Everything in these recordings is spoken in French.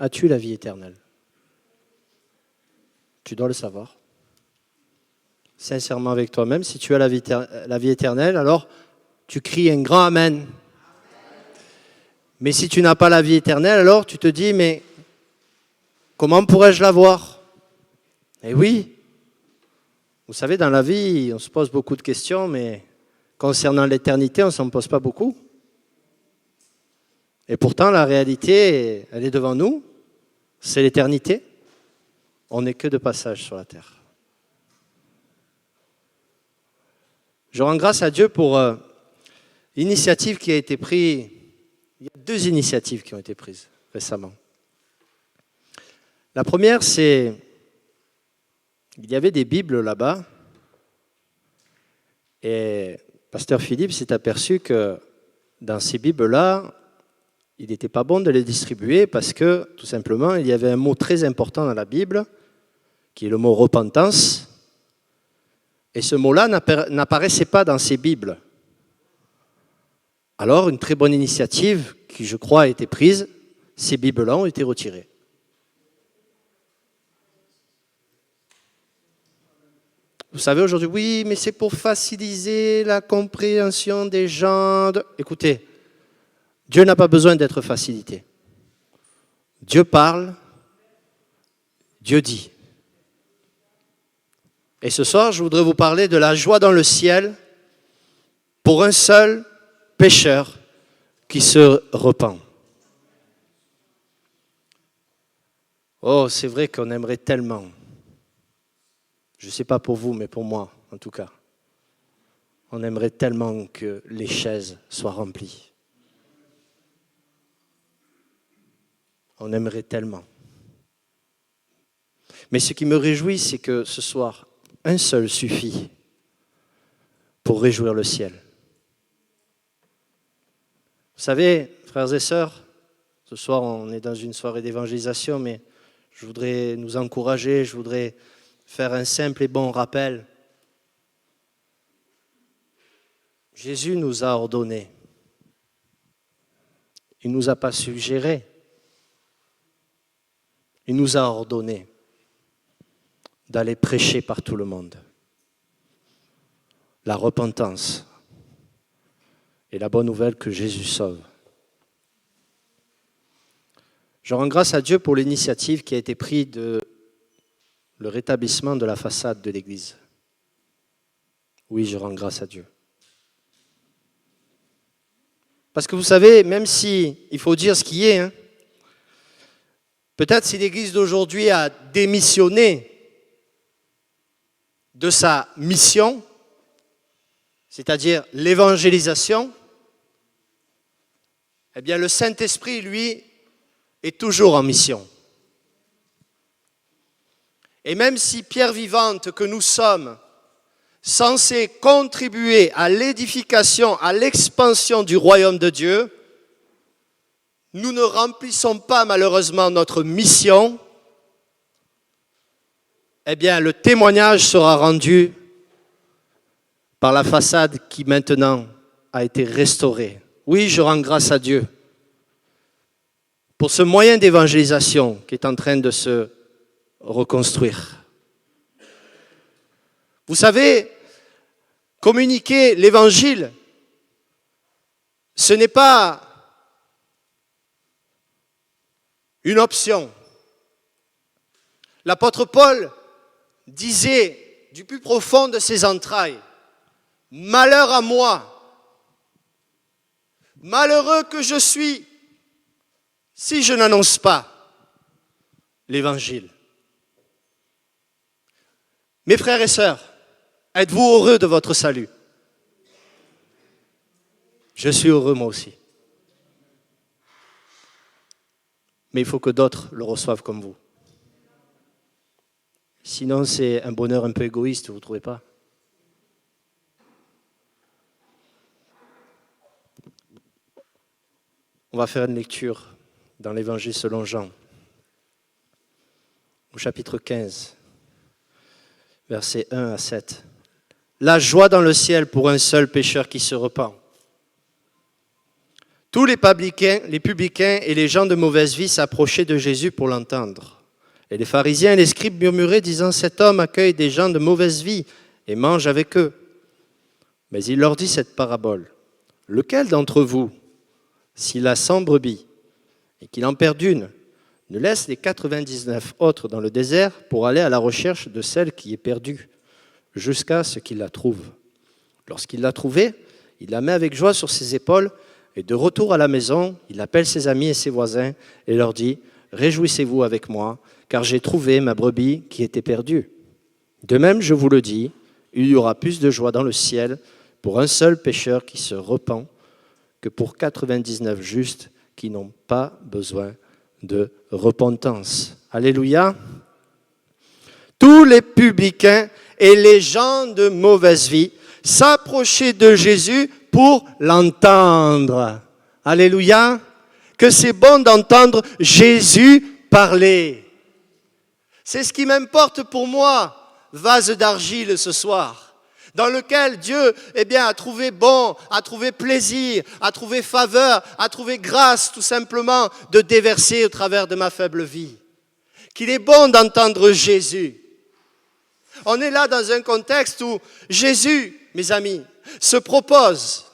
As-tu la vie éternelle? Tu dois le savoir. Sincèrement avec toi-même, si tu as la vie éternelle, alors tu cries un grand Amen. Mais si tu n'as pas la vie éternelle, alors tu te dis, mais comment pourrais-je l'avoir? Eh oui, vous savez, dans la vie, on se pose beaucoup de questions, mais concernant l'éternité, on ne s'en pose pas beaucoup. Et pourtant, la réalité, elle est devant nous, c'est l'éternité. On n'est que de passage sur la terre. Je rends grâce à Dieu pour l'initiative qui a été prise. Il y a 2 initiatives qui ont été prises récemment. La première, c'est il y avait des Bibles là-bas et Pasteur Philippe s'est aperçu que dans ces Bibles-là, il n'était pas bon de les distribuer parce que, tout simplement, il y avait un mot très important dans la Bible, qui est le mot repentance, et ce mot-là n'apparaissait pas dans ces Bibles. Alors, une très bonne initiative qui, je crois, a été prise, ces Bibles-là ont été retirées. Vous savez aujourd'hui, oui, mais c'est pour faciliter la compréhension des gens. Écoutez, Dieu n'a pas besoin d'être facilité. Dieu parle, Dieu dit. Et ce soir, je voudrais vous parler de la joie dans le ciel pour un seul pécheur qui se repent. Oh, c'est vrai qu'on aimerait tellement. Je ne sais pas pour vous, mais pour moi, en tout cas. On aimerait tellement que les chaises soient remplies. On aimerait tellement. Mais ce qui me réjouit, c'est que ce soir, un seul suffit pour réjouir le ciel. Vous savez, frères et sœurs, ce soir, on est dans une soirée d'évangélisation, mais je voudrais nous encourager, je voudrais faire un simple et bon rappel. Jésus nous a ordonné. Il ne nous a pas suggéré. Il nous a ordonné d'aller prêcher par tout le monde la repentance et la bonne nouvelle que Jésus sauve. Je rends grâce à Dieu pour l'initiative qui a été prise de le rétablissement de la façade de l'église. Oui, je rends grâce à Dieu. Parce que vous savez, même si, il faut dire ce qui est, peut-être si l'église d'aujourd'hui a démissionné de sa mission, c'est-à-dire l'évangélisation, eh bien le Saint-Esprit, lui, est toujours en mission. Et même si pierre vivante que nous sommes, censés contribuer à l'édification, à l'expansion du royaume de Dieu, nous ne remplissons pas malheureusement notre mission, eh bien le témoignage sera rendu par la façade qui maintenant a été restaurée. Oui, je rends grâce à Dieu pour ce moyen d'évangélisation qui est en train de se reconstruire. Vous savez, communiquer l'évangile, ce n'est pas une option. L'apôtre Paul disait du plus profond de ses entrailles, « Malheur à moi, malheureux que je suis si je n'annonce pas l'évangile. » Mes frères et sœurs, êtes-vous heureux de votre salut? Je suis heureux moi aussi. Mais il faut que d'autres le reçoivent comme vous. Sinon, c'est un bonheur un peu égoïste, vous ne trouvez pas? On va faire une lecture dans l'Évangile selon Jean, au chapitre 15, versets 1 à 7. La joie dans le ciel pour un seul pécheur qui se repent. Tous les publicains et les gens de mauvaise vie s'approchaient de Jésus pour l'entendre. Et les pharisiens et les scribes murmuraient, disant, « Cet homme accueille des gens de mauvaise vie et mange avec eux. » Mais il leur dit cette parabole. « Lequel d'entre vous, s'il a 100 brebis et qu'il en perd une, ne laisse les 99 autres dans le désert pour aller à la recherche de celle qui est perdue, jusqu'à ce qu'il la trouve. Lorsqu'il l'a trouvée, il la met avec joie sur ses épaules, et de retour à la maison, il appelle ses amis et ses voisins et leur dit, « Réjouissez-vous avec moi, car j'ai trouvé ma brebis qui était perdue. » De même, je vous le dis, il y aura plus de joie dans le ciel pour un seul pécheur qui se repent que pour 99 justes qui n'ont pas besoin de repentance. Alléluia. Tous les publicains et les gens de mauvaise vie s'approchaient de Jésus pour l'entendre. Alléluia. Que c'est bon d'entendre Jésus parler. C'est ce qui m'importe pour moi, vase d'argile ce soir, dans lequel Dieu a trouvé bon, a trouvé plaisir, a trouvé faveur, a trouvé grâce tout simplement de déverser au travers de ma faible vie. Qu'il est bon d'entendre Jésus. On est là dans un contexte où Jésus, mes amis, se propose.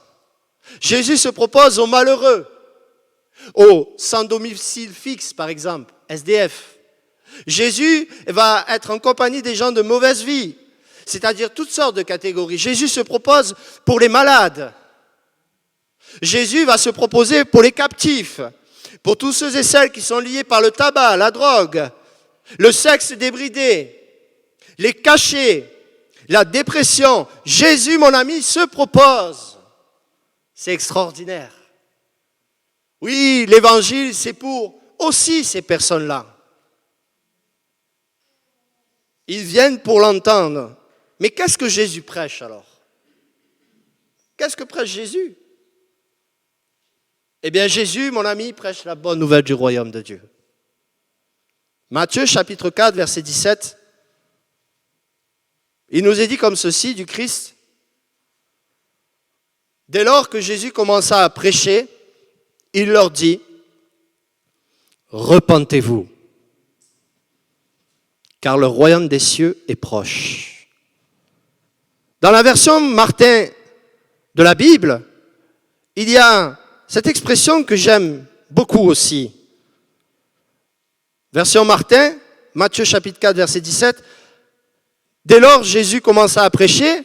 Jésus se propose aux malheureux, aux sans domicile fixe par exemple, SDF. Jésus va être en compagnie des gens de mauvaise vie, c'est-à-dire toutes sortes de catégories. Jésus se propose pour les malades. Jésus va se proposer pour les captifs, pour tous ceux et celles qui sont liés par le tabac, la drogue, le sexe débridé, les cachets, la dépression. Jésus, mon ami, se propose. C'est extraordinaire. Oui, l'évangile, c'est pour aussi ces personnes-là. Ils viennent pour l'entendre. Mais qu'est-ce que Jésus prêche alors? Qu'est-ce que prêche Jésus? Eh bien, Jésus, mon ami, prêche la bonne nouvelle du royaume de Dieu. Matthieu, chapitre 4, verset 17, il nous est dit comme ceci du Christ. Dès lors que Jésus commença à prêcher, il leur dit, « Repentez-vous, car le royaume des cieux est proche. » Dans la version Martin de la Bible, il y a cette expression que j'aime beaucoup aussi. Version Martin, Matthieu chapitre 4, verset 17. Dès lors, Jésus commença à prêcher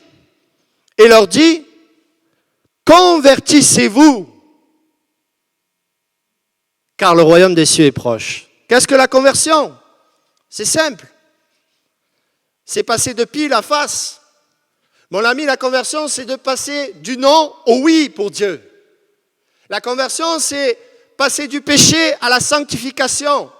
et leur dit, « Convertissez-vous, car le royaume des cieux est proche. » Qu'est-ce que la conversion? C'est simple. C'est passer de pile à face. Mon ami, la conversion, c'est de passer du non au oui pour Dieu. La conversion, c'est passer du péché à la sanctification.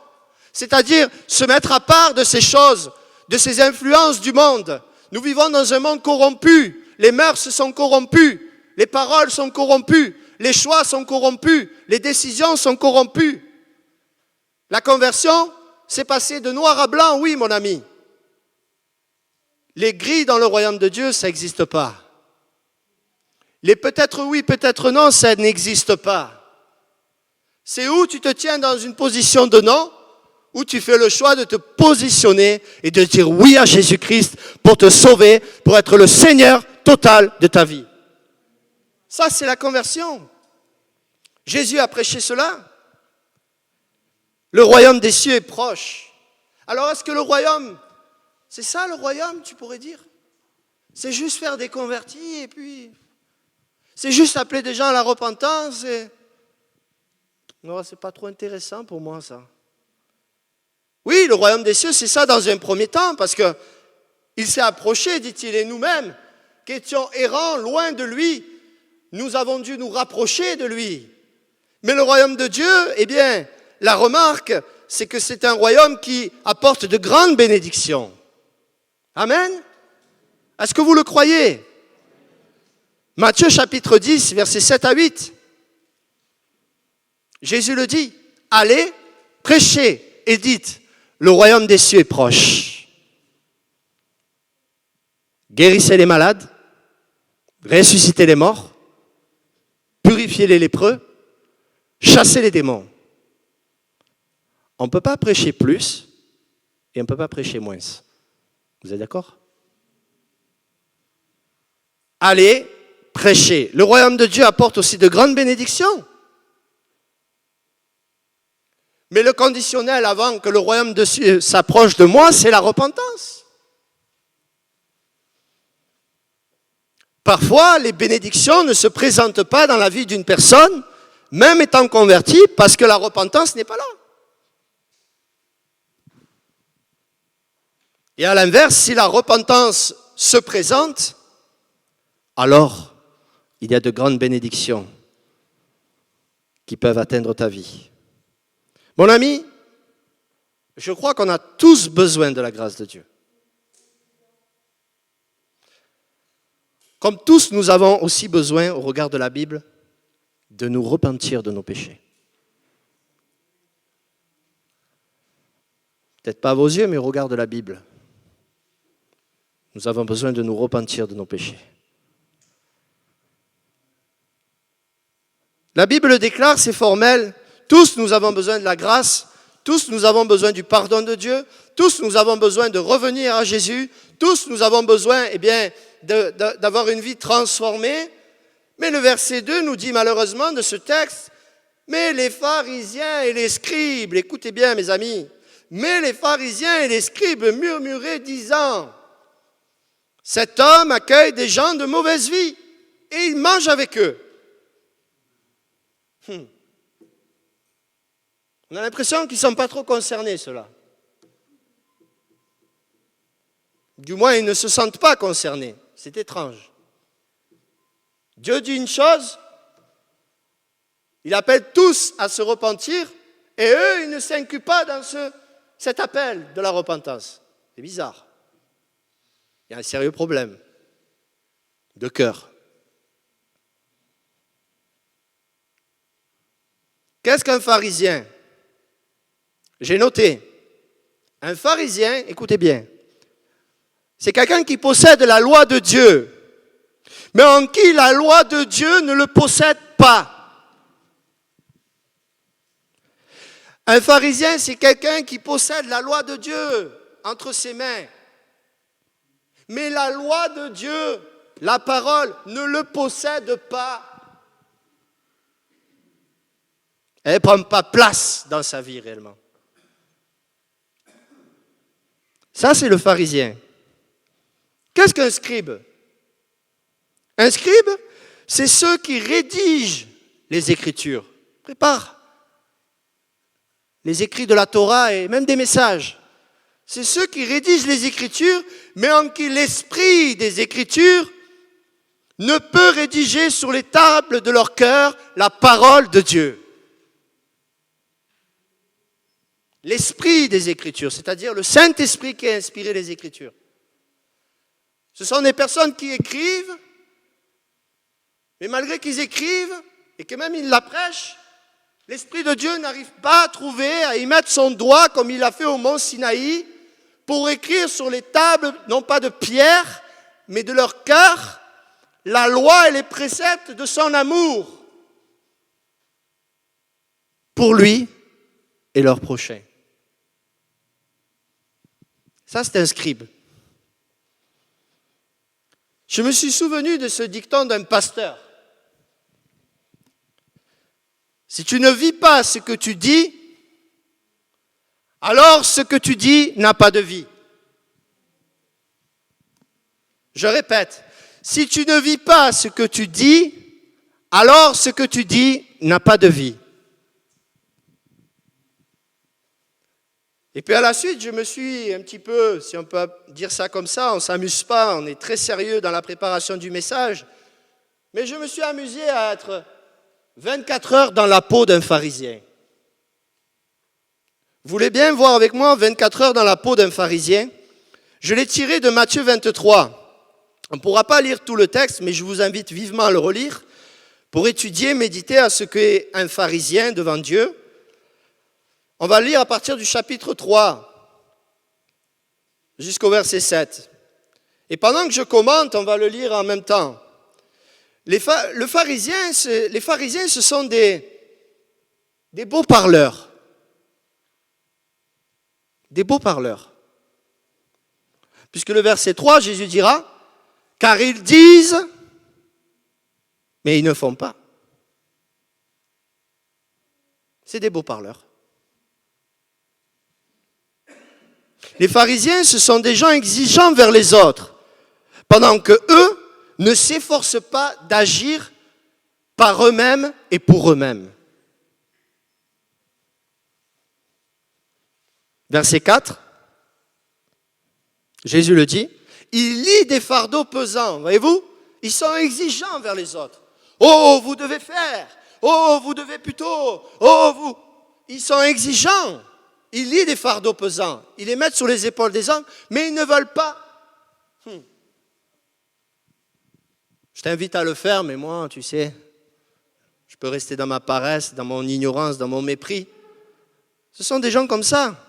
C'est-à-dire se mettre à part de ces choses, de ces influences du monde. Nous vivons dans un monde corrompu. Les mœurs sont corrompues. Les paroles sont corrompues. Les choix sont corrompus. Les décisions sont corrompues. La conversion, c'est passer de noir à blanc, oui, mon ami. Les gris dans le royaume de Dieu, ça n'existe pas. Les peut-être oui, peut-être non, ça n'existe pas. C'est où tu te tiens dans une position de non, où tu fais le choix de te positionner et de dire oui à Jésus-Christ pour te sauver, pour être le Seigneur total de ta vie. Ça, c'est la conversion. Jésus a prêché cela. Le royaume des cieux est proche. Alors, est-ce que le royaume, c'est ça le royaume, tu pourrais dire? C'est juste faire des convertis et puis... C'est juste appeler des gens à la repentance et... Non, c'est pas trop intéressant pour moi, ça. Oui, le royaume des cieux, c'est ça dans un premier temps, parce que il s'est approché, dit-il, et nous-mêmes, qui étions errants, loin de lui, nous avons dû nous rapprocher de lui. Mais le royaume de Dieu, eh bien, la remarque, c'est que c'est un royaume qui apporte de grandes bénédictions. Amen. Est-ce que vous le croyez? Matthieu chapitre 10, versets 7 à 8. Jésus le dit, allez, prêchez et dites, le royaume des cieux est proche. Guérissez les malades, ressuscitez les morts, purifiez les lépreux, chasser les démons. On ne peut pas prêcher plus et on ne peut pas prêcher moins. Vous êtes d'accord? Allez, prêchez. Le royaume de Dieu apporte aussi de grandes bénédictions. Mais le conditionnel avant que le royaume de Dieu s'approche de moi, c'est la repentance. Parfois, les bénédictions ne se présentent pas dans la vie d'une personne, même étant convertie, parce que la repentance n'est pas là. Et à l'inverse, si la repentance se présente, alors il y a de grandes bénédictions qui peuvent atteindre ta vie. Mon ami, je crois qu'on a tous besoin de la grâce de Dieu. Comme tous, nous avons aussi besoin, au regard de la Bible, de nous repentir de nos péchés. Peut-être pas à vos yeux, mais au regard de la Bible. Nous avons besoin de nous repentir de nos péchés. La Bible déclare, c'est formel, tous nous avons besoin de la grâce, tous nous avons besoin du pardon de Dieu, tous nous avons besoin de revenir à Jésus, tous nous avons besoin d'avoir une vie transformée. Mais le verset 2 nous dit malheureusement de ce texte, mais les pharisiens et les scribes, écoutez bien mes amis, mais les pharisiens et les scribes murmuraient disant, cet homme accueille des gens de mauvaise vie et il mange avec eux. On a l'impression qu'ils ne sont pas trop concernés, ceux-là. Du moins, ils ne se sentent pas concernés. C'est étrange. Dieu dit une chose, il appelle tous à se repentir, et eux, ils ne s'incluent pas dans cet appel de la repentance. C'est bizarre. Il y a un sérieux problème de cœur. Qu'est-ce qu'un pharisien? J'ai noté, un pharisien, écoutez bien, c'est quelqu'un qui possède la loi de Dieu, mais en qui la loi de Dieu ne le possède pas. Un pharisien, c'est quelqu'un qui possède la loi de Dieu entre ses mains, mais la loi de Dieu, la parole, ne le possède pas. Elle ne prend pas place dans sa vie réellement. Ça, c'est le pharisien. Qu'est-ce qu'un scribe? Un scribe, c'est ceux qui rédigent les Écritures, préparent les écrits de la Torah et même des messages. C'est ceux qui rédigent les Écritures, mais en qui l'esprit des Écritures ne peut rédiger sur les tables de leur cœur la parole de Dieu. L'esprit des Écritures, c'est-à-dire le Saint-Esprit qui a inspiré les Écritures. Ce sont des personnes qui écrivent, mais malgré qu'ils écrivent, et que même ils la prêchent, l'Esprit de Dieu n'arrive pas à trouver, à y mettre son doigt, comme il l'a fait au mont Sinaï, pour écrire sur les tables, non pas de pierre, mais de leur cœur, la loi et les préceptes de son amour, pour lui et leur prochain. Ça, c'est un scribe. Je me suis souvenu de ce dicton d'un pasteur. Si tu ne vis pas ce que tu dis, alors ce que tu dis n'a pas de vie. Je répète, si tu ne vis pas ce que tu dis, alors ce que tu dis n'a pas de vie. Et puis à la suite, je me suis un petit peu, si on peut dire ça comme ça, on ne s'amuse pas, on est très sérieux dans la préparation du message, mais je me suis amusé à être 24 heures dans la peau d'un pharisien. Vous voulez bien voir avec moi 24 heures dans la peau d'un pharisien? Je l'ai tiré de Matthieu 23. On ne pourra pas lire tout le texte, mais je vous invite vivement à le relire pour étudier, méditer à ce qu'est un pharisien devant Dieu. On va lire à partir du chapitre 3 jusqu'au verset 7. Et pendant que je commente, on va le lire en même temps. Les pharisiens, ce sont des Des beaux parleurs. Des beaux parleurs. Puisque le verset 3, Jésus dira, car ils disent, mais ils ne font pas. C'est des beaux parleurs. Les pharisiens, ce sont des gens exigeants vers les autres, pendant que eux ne s'efforcent pas d'agir par eux-mêmes et pour eux-mêmes. Verset 4, Jésus le dit, il lie des fardeaux pesants, voyez-vous? Ils sont exigeants vers les autres. Oh, vous devez faire. Oh, vous devez plutôt. Oh, vous. Ils sont exigeants. Ils lient des fardeaux pesants. Ils les mettent sur les épaules des hommes, mais ils ne veulent pas. Je t'invite à le faire, mais moi, tu sais, je peux rester dans ma paresse, dans mon ignorance, dans mon mépris. Ce sont des gens comme ça.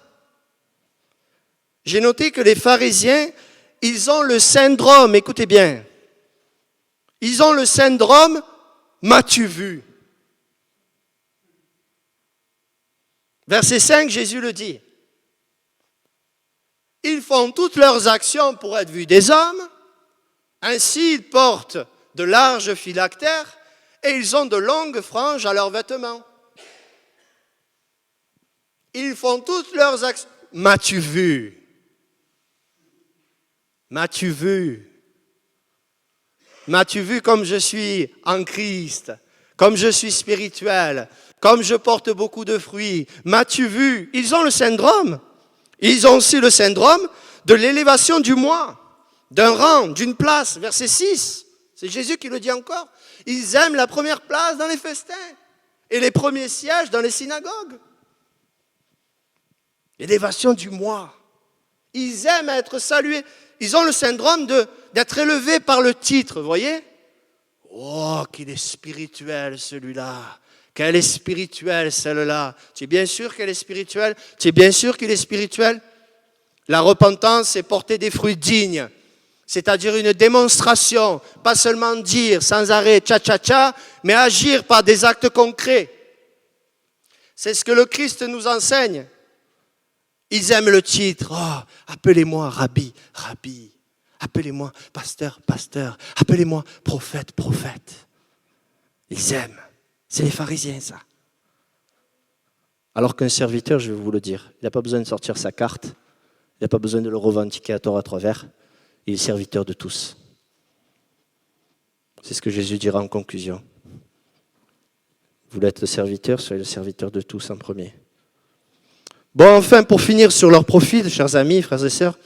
J'ai noté que les pharisiens, ils ont le syndrome, écoutez bien, ils ont le syndrome « m'as-tu vu ?» Verset 5, Jésus le dit. Ils font toutes leurs actions pour être vus des hommes, ainsi ils portent de larges phylactères et ils ont de longues franges à leurs vêtements. Ils font toutes leurs actions. M'as-tu vu? M'as-tu vu? M'as-tu vu comme je suis en Christ, comme je suis spirituel, comme je porte beaucoup de fruits? M'as-tu vu? Ils ont le syndrome. Ils ont aussi le syndrome de l'élévation du moi, d'un rang, d'une place. Verset 6, c'est Jésus qui le dit encore. Ils aiment la première place dans les festins et les premiers sièges dans les synagogues. Élévation du moi. Ils aiment être salués. Ils ont le syndrome d'être élevés par le titre, vous voyez? Oh, qu'il est spirituel celui-là. Qu'elle est spirituelle celle-là. Tu es bien sûr qu'elle est spirituelle? Tu es bien sûr qu'il est spirituel? La repentance, c'est porter des fruits dignes. C'est-à-dire une démonstration. Pas seulement dire sans arrêt tcha-tcha-tcha, mais agir par des actes concrets. C'est ce que le Christ nous enseigne. Ils aiment le titre. Oh, appelez-moi Rabbi, Rabbi. Appelez-moi pasteur, pasteur. Appelez-moi prophète, prophète. Ils aiment. C'est les pharisiens, ça. Alors qu'un serviteur, je vais vous le dire, il n'a pas besoin de sortir sa carte. Il n'a pas besoin de le revendiquer à tort à travers. Il est serviteur de tous. C'est ce que Jésus dira en conclusion. Vous voulez être le serviteur, soyez le serviteur de tous en premier. Bon, enfin, pour finir sur leur profil, chers amis, frères et sœurs,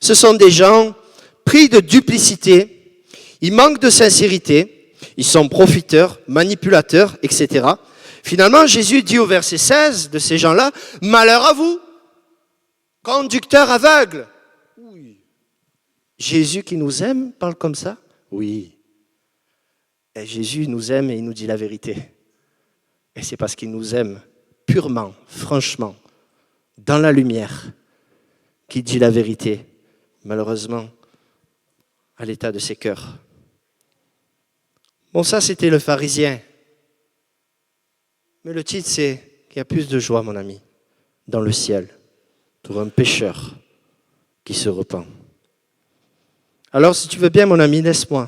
ce sont des gens pris de duplicité, ils manquent de sincérité, ils sont profiteurs, manipulateurs, etc. Finalement, Jésus dit au verset 16 de ces gens-là, « Malheur à vous, conducteurs aveugles !» Oui. Jésus qui nous aime parle comme ça? Oui. Et Jésus nous aime et il nous dit la vérité. Et c'est parce qu'il nous aime purement, franchement, dans la lumière, qu'il dit la vérité, malheureusement, à l'état de ses cœurs. Bon, ça, c'était le pharisien. Mais le titre, c'est qu'il y a plus de joie, mon ami, dans le ciel, pour un pécheur qui se repent. Alors, si tu veux bien, mon ami, laisse-moi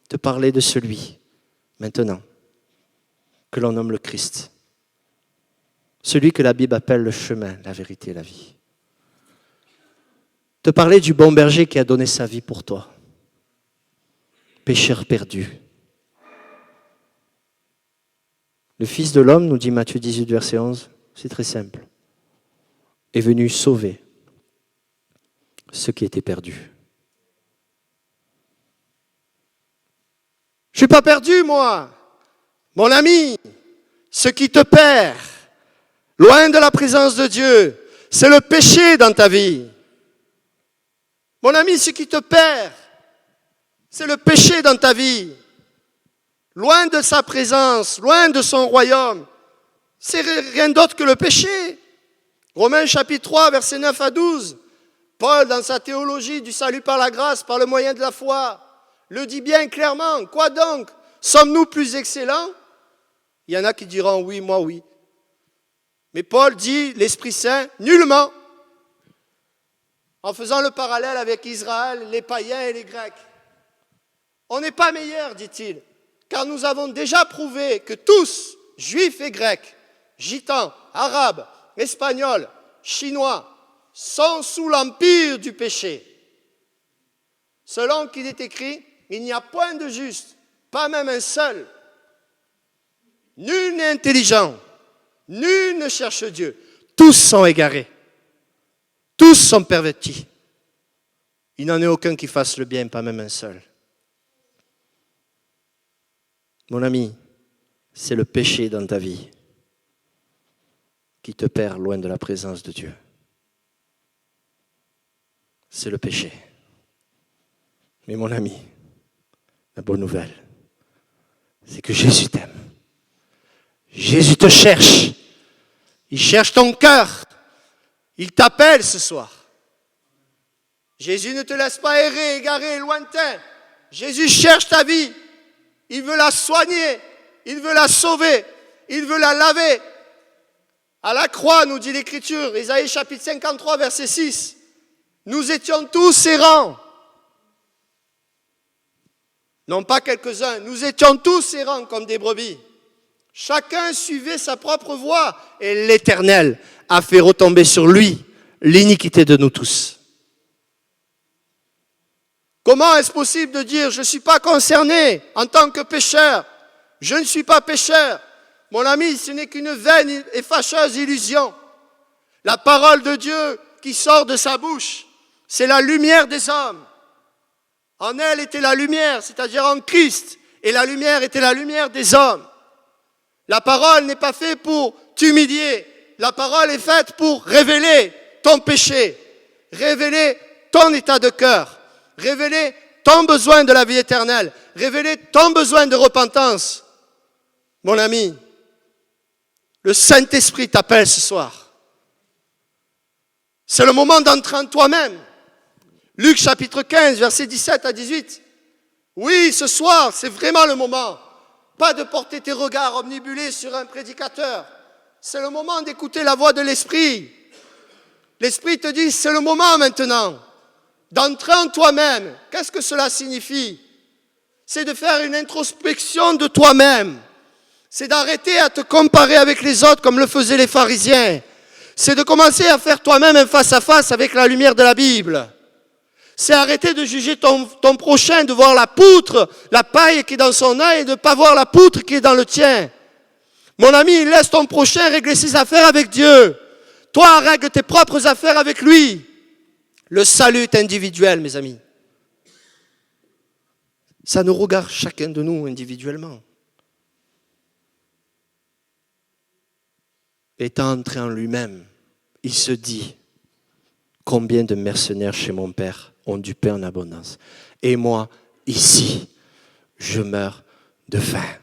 te parler de celui, maintenant, que l'on nomme le Christ. Celui que la Bible appelle le chemin, la vérité et la vie. Te parler du bon berger qui a donné sa vie pour toi. Pécheur perdu. Le Fils de l'homme, nous dit Matthieu 18, verset 11, c'est très simple, est venu sauver ceux qui étaient perdus. Je ne suis pas perdu, moi. Mon ami, ce qui te perd, loin de la présence de Dieu, c'est le péché dans ta vie. Mon ami, ce qui te perd, c'est le péché dans ta vie. Loin de sa présence, loin de son royaume, c'est rien d'autre que le péché. Romains chapitre 3, versets 9 à 12. Paul, dans sa théologie du salut par la grâce, par le moyen de la foi, le dit bien clairement. Quoi donc? Sommes-nous plus excellents? Il y en a qui diront oui, moi oui. Mais Paul dit l'Esprit Saint, nullement. En faisant le parallèle avec Israël, les païens et les Grecs. On n'est pas meilleurs, dit-il, car nous avons déjà prouvé que tous, juifs et grecs, gitans, arabes, espagnols, chinois, sont sous l'empire du péché. Selon qu'il est écrit, il n'y a point de juste, pas même un seul. Nul n'est intelligent, nul ne cherche Dieu. Tous sont égarés, tous sont pervertis. Il n'en est aucun qui fasse le bien, pas même un seul. Mon ami, c'est le péché dans ta vie qui te perd loin de la présence de Dieu. C'est le péché. Mais mon ami, la bonne nouvelle, c'est que Jésus t'aime. Jésus te cherche. Il cherche ton cœur. Il t'appelle ce soir. Jésus ne te laisse pas errer, égaré, lointain. Jésus cherche ta vie. Il veut la soigner. Il veut la sauver. Il veut la laver. À la croix, nous dit l'Écriture, Ésaïe chapitre 53, verset 6. Nous étions tous errants. Non pas quelques-uns, nous étions tous errants comme des brebis. Chacun suivait sa propre voie et l'Éternel a fait retomber sur lui l'iniquité de nous tous. Comment est-ce possible de dire je ne suis pas concerné en tant que pécheur? Je ne suis pas pécheur. Mon ami, ce n'est qu'une vaine et fâcheuse illusion. La parole de Dieu qui sort de sa bouche, c'est la lumière des hommes. En elle était la lumière, c'est-à-dire en Christ, et la lumière était la lumière des hommes. La parole n'est pas faite pour t'humilier, la parole est faite pour révéler ton péché, révéler ton état de cœur, révéler ton besoin de la vie éternelle, révéler ton besoin de repentance. Mon ami, le Saint-Esprit t'appelle ce soir. C'est le moment d'entrer en toi-même. Luc chapitre 15, versets 17 à 18. Oui, ce soir, c'est vraiment le moment. Pas de porter tes regards omnibulés sur un prédicateur. C'est le moment d'écouter la voix de l'Esprit. L'Esprit te dit, c'est le moment maintenant d'entrer en toi-même. Qu'est-ce que cela signifie? C'est de faire une introspection de toi-même. C'est d'arrêter à te comparer avec les autres comme le faisaient les pharisiens. C'est de commencer à faire toi-même un face-à-face avec la lumière de la Bible. C'est arrêter de juger ton prochain, de voir la poutre, la paille qui est dans son œil et de ne pas voir la poutre qui est dans le tien. Mon ami, laisse ton prochain régler ses affaires avec Dieu. Toi, règle tes propres affaires avec lui. Le salut est individuel, mes amis. Ça nous regarde chacun de nous individuellement. Étant entré en lui-même, il se dit, combien de mercenaires chez mon père ont du pain en abondance. Et moi, ici, je meurs de faim.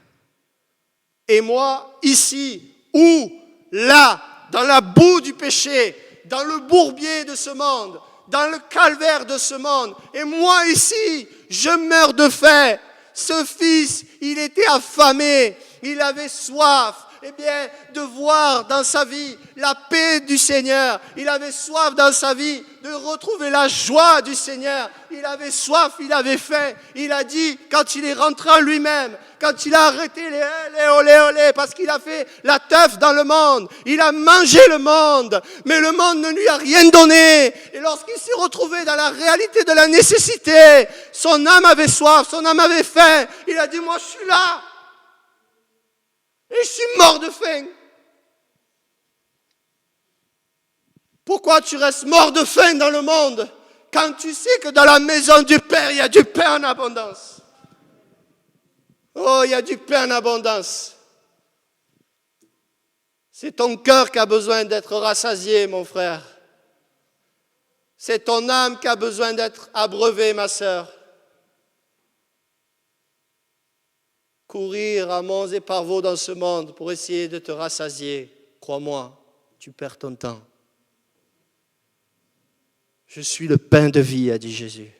Et moi, ici, où? Là, dans la boue du péché, dans le bourbier de ce monde, dans le calvaire de ce monde. Et moi, ici, je meurs de faim. Ce fils, il était affamé, il avait soif. Eh bien, de voir dans sa vie la paix du Seigneur. Il avait soif dans sa vie de retrouver la joie du Seigneur. Il avait soif, il avait faim. Il a dit, quand il est rentré en lui-même, quand il a arrêté les olé, parce qu'il a fait la teuf dans le monde, il a mangé le monde, mais le monde ne lui a rien donné. Et lorsqu'il s'est retrouvé dans la réalité de la nécessité, son âme avait soif, son âme avait faim. Il a dit, moi je suis là. Et je suis mort de faim. Pourquoi tu restes mort de faim dans le monde quand tu sais que dans la maison du Père, il y a du pain en abondance? Oh, il y a du pain en abondance. C'est ton cœur qui a besoin d'être rassasié, mon frère. C'est ton âme qui a besoin d'être abreuvée, ma sœur. Courir à monts et par veaux dans ce monde pour essayer de te rassasier, crois-moi, tu perds ton temps. Je suis le pain de vie, a dit Jésus.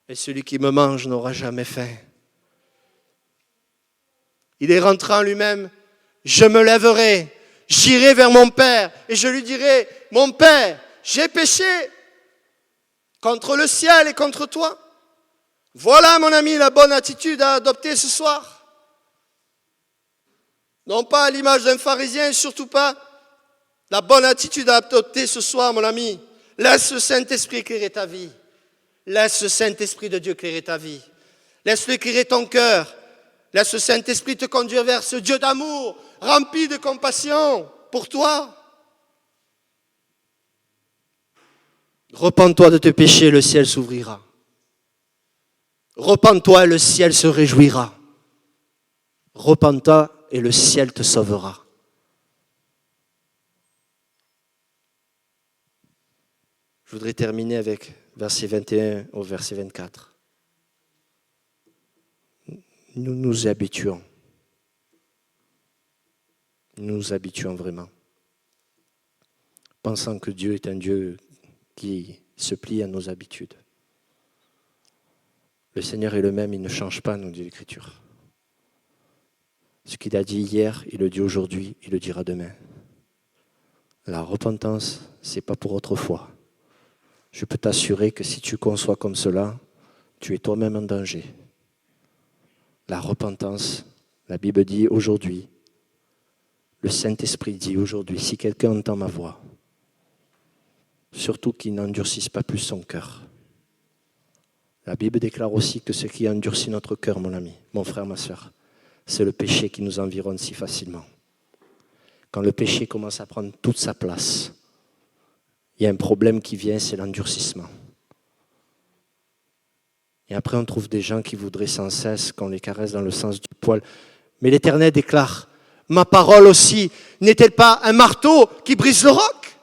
Et celui qui me mange n'aura jamais faim. Il est rentré en lui-même. Je me lèverai, J'irai vers mon Père et je lui dirai, mon Père, j'ai péché contre le ciel et contre toi. Voilà, mon ami, la bonne attitude à adopter ce soir. Non pas à l'image d'un pharisien, surtout pas. La bonne attitude à adopter ce soir, mon ami. Laisse le Saint-Esprit éclairer ta vie. Laisse le Saint-Esprit de Dieu éclairer ta vie. Laisse-le éclairer ton cœur. Laisse le Saint-Esprit te conduire vers ce Dieu d'amour, rempli de compassion pour toi. Repends-toi de tes péchés, le ciel s'ouvrira. Repends-toi et le ciel se réjouira. Repends-toi et le ciel te sauvera. Je voudrais terminer avec verset 21 au verset 24. Nous nous habituons. Nous nous habituons vraiment. Pensant que Dieu est un Dieu qui se plie à nos habitudes. Le Seigneur est le même, il ne change pas, nous dit l'Écriture. Ce qu'il a dit hier, il le dit aujourd'hui, il le dira demain. La repentance, ce n'est pas pour autrefois. Je peux t'assurer que si tu conçois comme cela, tu es toi-même en danger. La repentance, la Bible dit aujourd'hui, le Saint-Esprit dit aujourd'hui, si quelqu'un entend ma voix, surtout qu'il n'endurcisse pas plus son cœur. La Bible déclare aussi que ce qui endurcit notre cœur, mon ami, mon frère, ma soeur, c'est le péché qui nous environne si facilement. Quand le péché commence à prendre toute sa place, il y a un problème qui vient, c'est l'endurcissement. Et après, on trouve des gens qui voudraient sans cesse qu'on les caresse dans le sens du poil. Mais l'Éternel déclare, ma parole aussi, n'est-elle pas un marteau qui brise le roc?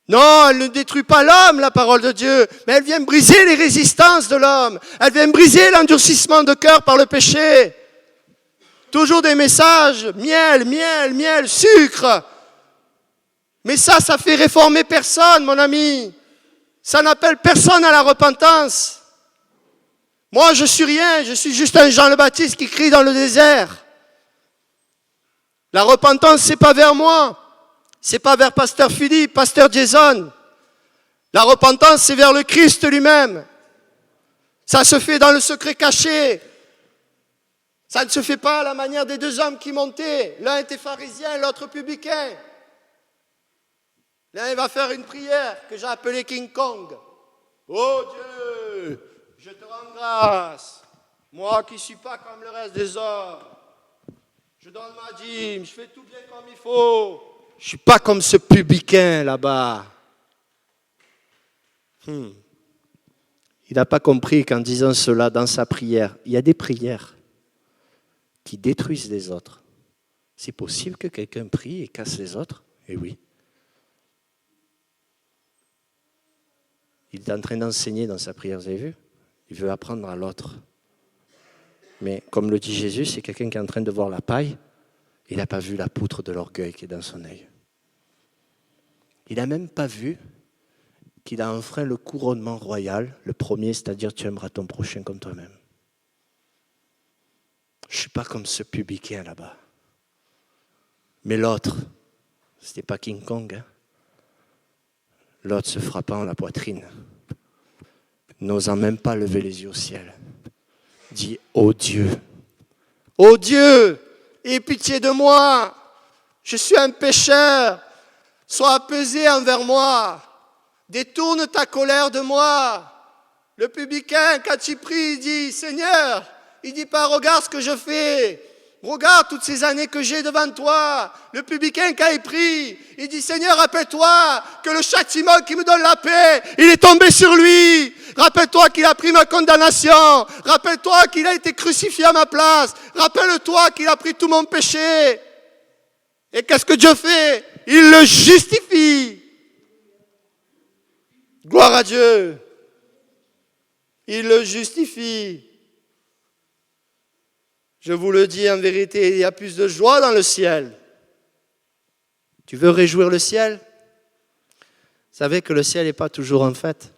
Non, elle ne détruit pas l'homme, la parole de Dieu, mais elle vient briser les résistances de l'homme. Elle vient briser l'endurcissement de cœur par le péché. Toujours des messages, miel, miel, miel, sucre. Mais ça fait réformer personne, mon ami. Ça n'appelle personne à la repentance. Moi, je suis rien, je suis juste un Jean le Baptiste qui crie dans le désert. La repentance, c'est pas vers moi. C'est pas vers Pasteur Philippe, Pasteur Jason. La repentance, c'est vers le Christ lui-même. Ça se fait dans le secret caché. Ça ne se fait pas à la manière des deux hommes qui montaient. L'un était pharisien, l'autre publicain. L'un il va faire une prière que j'ai appelée King Kong. Oh Dieu, je te rends grâce. Moi qui ne suis pas comme le reste des hommes. Je donne ma dîme, je fais tout bien comme il faut. Je ne suis pas comme ce publicain là-bas. Il n'a pas compris qu'en disant cela dans sa prière, il y a des prières qui détruisent les autres. C'est possible que quelqu'un prie et casse les autres? Eh oui. Il est en train d'enseigner dans sa prière, vous avez vu? Il veut apprendre à l'autre. Mais comme le dit Jésus, c'est quelqu'un qui est en train de voir la paille. Il n'a pas vu la poutre de l'orgueil qui est dans son œil. Il n'a même pas vu qu'il a enfreint le couronnement royal, le premier, c'est-à-dire tu aimeras ton prochain comme toi-même. Je ne suis pas comme ce publicain là-bas. Mais l'autre, ce n'était pas King Kong, hein? L'autre se frappant la poitrine, n'osant même pas lever les yeux au ciel, dit « Oh Dieu, aie pitié de moi, je suis un pécheur, sois apaisé envers moi, détourne ta colère de moi. » Le publicain, quand il prie, il dit « Seigneur », il dit pas « Regarde ce que je fais ». Regarde toutes ces années que j'ai devant toi. Le publicain, quand il prie, il dit, Seigneur, rappelle-toi que le châtiment qui me donne la paix, il est tombé sur lui. Rappelle-toi qu'il a pris ma condamnation. Rappelle-toi qu'il a été crucifié à ma place. Rappelle-toi qu'il a pris tout mon péché. Et qu'est-ce que Dieu fait? Il le justifie. Gloire à Dieu. Il le justifie. Je vous le dis en vérité, il y a plus de joie dans le ciel. Tu veux réjouir le ciel? Vous savez que le ciel n'est pas toujours en fête.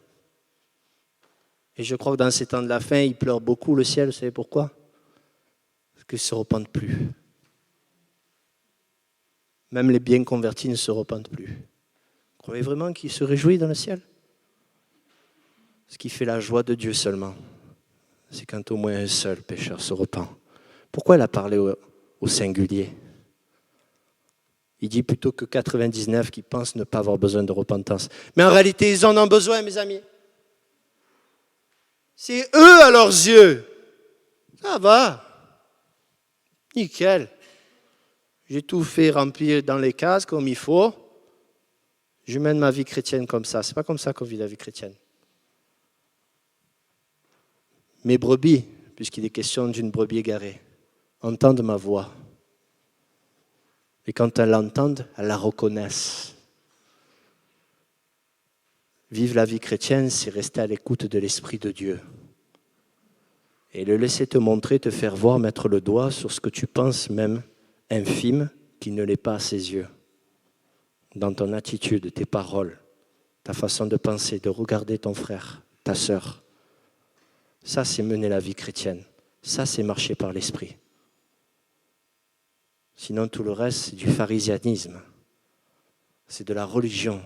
Et je crois que dans ces temps de la fin, il pleure beaucoup le ciel. Vous savez pourquoi? Parce qu'ils ne se repentent plus. Même les bien convertis ne se repentent plus. Croyez vraiment qu'il se réjouit dans le ciel? Ce qui fait la joie de Dieu seulement, c'est quand au moins un seul pécheur se repent. Pourquoi il a parlé au singulier? Il dit plutôt que 99 qui pensent ne pas avoir besoin de repentance. Mais en réalité, ils en ont besoin, mes amis. C'est eux à leurs yeux. Ça va. Nickel. J'ai tout fait remplir dans les cases comme il faut. Je mène ma vie chrétienne comme ça. C'est pas comme ça qu'on vit la vie chrétienne. Mes brebis, puisqu'il est question d'une brebis égarée, entendent ma voix. Et quand elles l'entendent, elles la reconnaissent. Vivre la vie chrétienne, c'est rester à l'écoute de l'Esprit de Dieu. Et le laisser te montrer, te faire voir, mettre le doigt sur ce que tu penses même infime, qui ne l'est pas à ses yeux. Dans ton attitude, tes paroles, ta façon de penser, de regarder ton frère, ta sœur. Ça, c'est mener la vie chrétienne. Ça, c'est marcher par l'Esprit. Sinon, tout le reste, c'est du pharisianisme. C'est de la religion.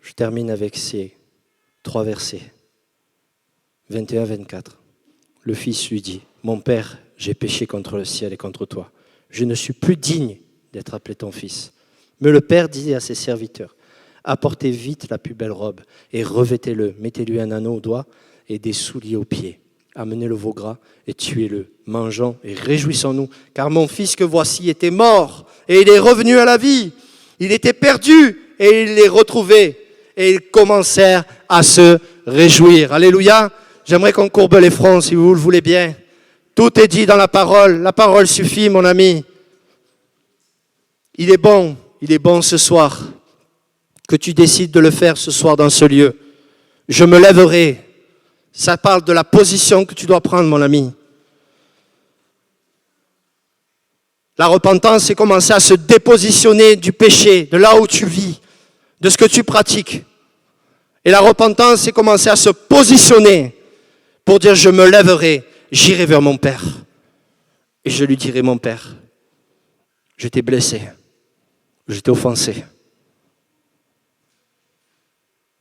Je termine avec ces 3 versets. 21-24. Le fils lui dit, « Mon père, j'ai péché contre le ciel et contre toi. Je ne suis plus digne d'être appelé ton fils. » Mais le père dit à ses serviteurs, « Apportez vite la plus belle robe et revêtez-le. Mettez-lui un anneau au doigt et des souliers aux pieds. Amenez le veau gras et tuez-le. Mangeons et réjouissons-nous, car mon fils que voici était mort et il est revenu à la vie. Il était perdu et il l'est retrouvé. » Et ils commencèrent à se réjouir. Alléluia. J'aimerais qu'on courbe les fronts, si vous le voulez bien. Tout est dit dans la parole. La parole suffit, mon ami. Il est bon ce soir que tu décides de le faire ce soir dans ce lieu. Je me lèverai. Ça parle de la position que tu dois prendre, mon ami. La repentance, c'est commencer à se dépositionner du péché, de là où tu vis, de ce que tu pratiques. Et la repentance, c'est commencer à se positionner pour dire, je me lèverai, j'irai vers mon Père. Et je lui dirai, mon Père, je t'ai blessé, je t'ai offensé.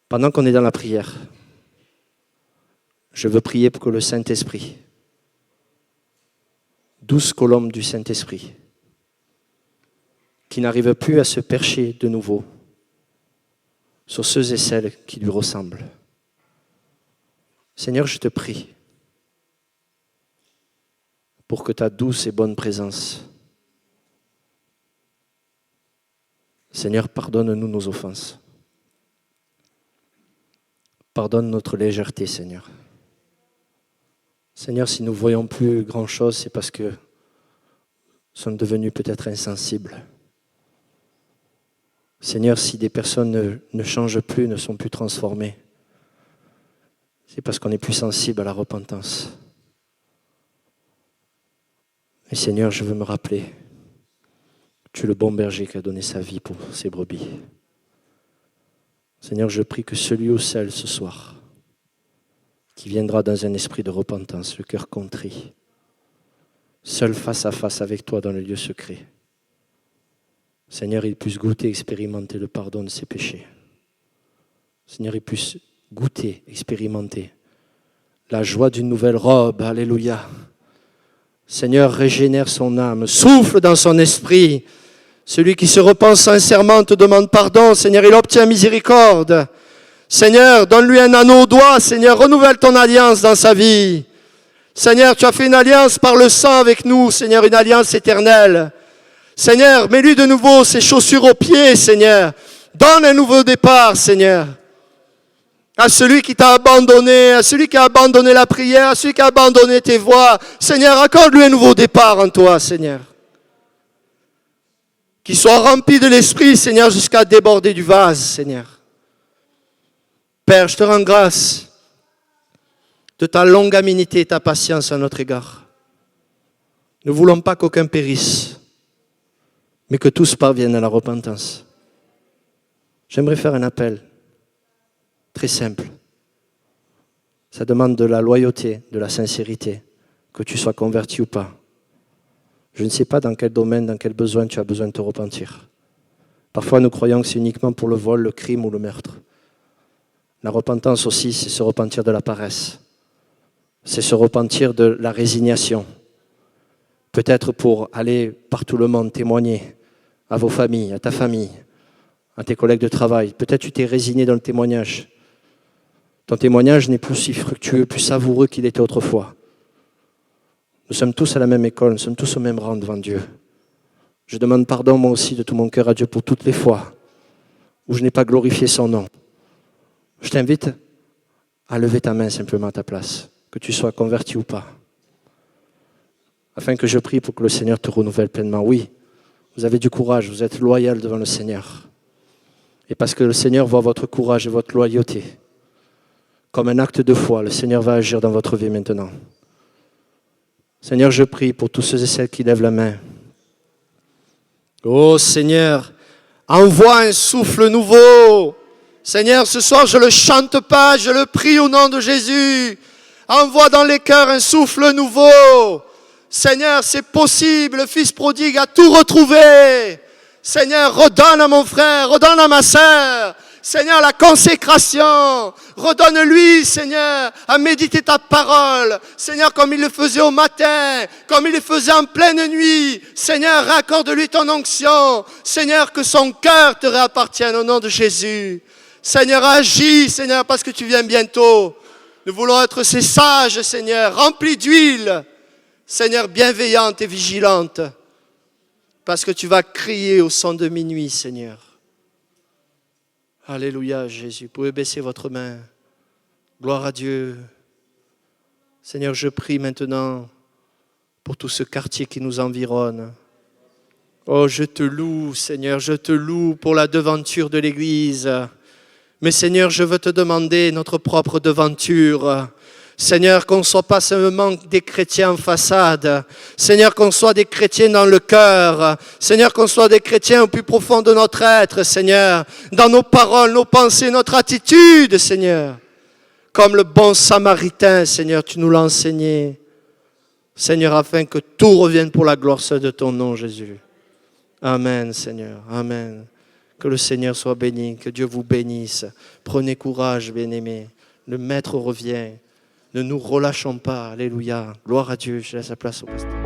Pendant qu'on est dans la prière, je veux prier pour que le Saint-Esprit, 12 colommes du Saint-Esprit, qui n'arrivent plus à se percher de nouveau sur ceux et celles qui lui ressemblent. Seigneur, je te prie pour que ta douce et bonne présence, Seigneur, pardonne-nous nos offenses. Pardonne notre légèreté, Seigneur. Seigneur, si nous ne voyons plus grand-chose, c'est parce que nous sommes devenus peut-être insensibles. Seigneur, si des personnes ne changent plus, ne sont plus transformées, c'est parce qu'on est plus sensible à la repentance. Et Seigneur, je veux me rappeler, tu es le bon berger qui a donné sa vie pour ses brebis. Seigneur, je prie que celui ou celle ce soir, qui viendra dans un esprit de repentance, le cœur contrit, seul face à face avec toi dans le lieu secret, Seigneur, il puisse goûter, expérimenter le pardon de ses péchés. Seigneur, il puisse goûter, expérimenter la joie d'une nouvelle robe. Alléluia. Seigneur, régénère son âme, souffle dans son esprit. Celui qui se repent sincèrement te demande pardon. Seigneur, il obtient miséricorde. Seigneur, donne-lui un anneau au doigt. Seigneur, renouvelle ton alliance dans sa vie. Seigneur, tu as fait une alliance par le sang avec nous. Seigneur, une alliance éternelle. Seigneur, mets-lui de nouveau ses chaussures aux pieds, Seigneur. Donne un nouveau départ, Seigneur. À celui qui t'a abandonné, à celui qui a abandonné la prière, à celui qui a abandonné tes voies. Seigneur, accorde-lui un nouveau départ en toi, Seigneur. Qu'il soit rempli de l'Esprit, Seigneur, jusqu'à déborder du vase, Seigneur. Père, je te rends grâce de ta longanimité et ta patience à notre égard. Nous ne voulons pas qu'aucun périsse, mais que tous parviennent à la repentance. J'aimerais faire un appel très simple. Ça demande de la loyauté, de la sincérité, que tu sois converti ou pas. Je ne sais pas dans quel domaine, dans quel besoin tu as besoin de te repentir. Parfois, nous croyons que c'est uniquement pour le vol, le crime ou le meurtre. La repentance aussi, c'est se repentir de la paresse. C'est se repentir de la résignation. Peut-être pour aller par tout le monde témoigner à vos familles, à ta famille, à tes collègues de travail. Peut-être tu t'es résigné dans le témoignage. Ton témoignage n'est plus si fructueux, plus savoureux qu'il était autrefois. Nous sommes tous à la même école, nous sommes tous au même rang devant Dieu. Je demande pardon moi aussi de tout mon cœur à Dieu pour toutes les fois où je n'ai pas glorifié son nom. Je t'invite à lever ta main simplement à ta place, que tu sois converti ou pas, afin que je prie pour que le Seigneur te renouvelle pleinement. Oui, vous avez du courage, vous êtes loyal devant le Seigneur. Et parce que le Seigneur voit votre courage et votre loyauté comme un acte de foi, le Seigneur va agir dans votre vie maintenant. Seigneur, je prie pour tous ceux et celles qui lèvent la main. Oh Seigneur, envoie un souffle nouveau. Seigneur, ce soir, je ne le chante pas, je le prie au nom de Jésus. Envoie dans les cœurs un souffle nouveau. Seigneur, c'est possible, le Fils prodigue a tout retrouvé. Seigneur, redonne à mon frère, redonne à ma sœur. Seigneur, la consécration, redonne-lui, Seigneur, à méditer ta parole. Seigneur, comme il le faisait au matin, comme il le faisait en pleine nuit. Seigneur, raccorde-lui ton onction. Seigneur, que son cœur te réappartienne au nom de Jésus. Seigneur, agis, Seigneur, parce que tu viens bientôt. Nous voulons être ces sages, Seigneur, remplis d'huile. Seigneur, bienveillante et vigilante, parce que tu vas crier au son de minuit, Seigneur. Alléluia, Jésus. Vous pouvez baisser votre main. Gloire à Dieu. Seigneur, je prie maintenant pour tout ce quartier qui nous environne. Oh, je te loue, Seigneur, je te loue pour la devanture de l'Église. Mais Seigneur, je veux te demander notre propre devanture. Seigneur, qu'on ne soit pas seulement des chrétiens en façade. Seigneur, qu'on soit des chrétiens dans le cœur. Seigneur, qu'on soit des chrétiens au plus profond de notre être, Seigneur. Dans nos paroles, nos pensées, notre attitude, Seigneur. Comme le bon Samaritain, Seigneur, tu nous l'as enseigné. Seigneur, afin que tout revienne pour la gloire seule de ton nom, Jésus. Amen, Seigneur. Amen. Que le Seigneur soit béni, que Dieu vous bénisse. Prenez courage, bien-aimés. Le Maître revient. Ne nous relâchons pas. Alléluia. Gloire à Dieu. Je laisse la place au pasteur.